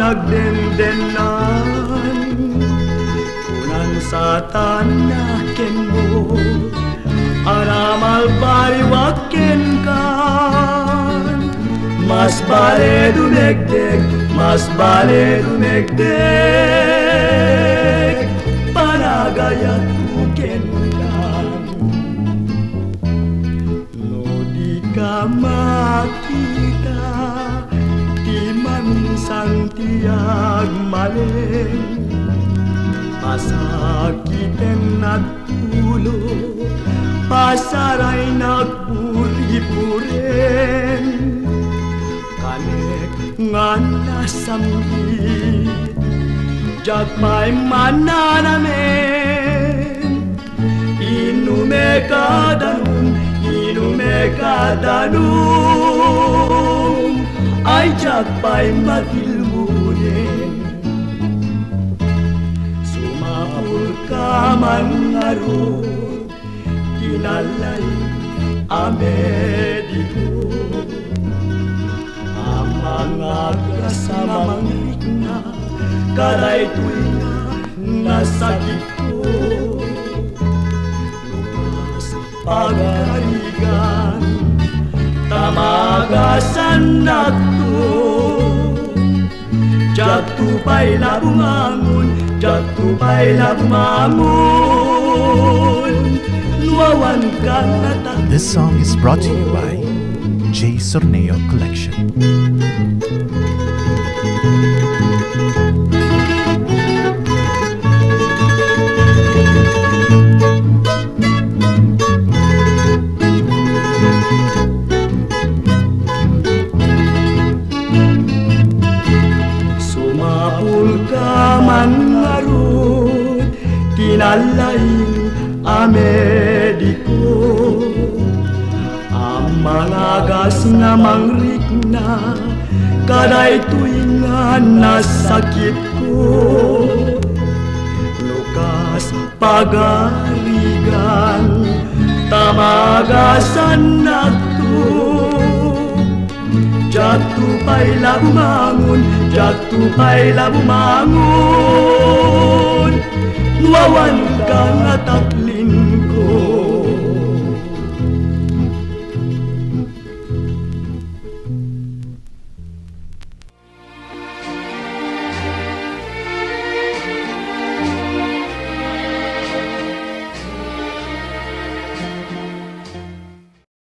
nagdendenan kunan sa tanaken mo aramal pariwaken kan mas bale dumegdeg mas bale dumegdeg panagayat uken kan no di ka makita di mansang tiag maleng pasakiten nagpulo pasaray nagpuri-puren kanek nga nasambi jagpay mananamen inume kadanum ay jagpay matilmunen sumapul ka man ngaro kinalay amediko ang mga kasamang rikna karay tuwing nasakit ko lupas pagarigan tamagasan nakto jagtupay na bumangon jagtupay na bumangon luwawan ka natakbo. This song is brought to you by J. Sorneo Collection. Sumapul ka man ngarut kinalaing amediko ang mga gas nga mangrikna kaday tuwingan nasakit ko lukas pagarigan tamagasan nagto jagtupay la bumangon jagtupay la bumangon luwawan ka nga takli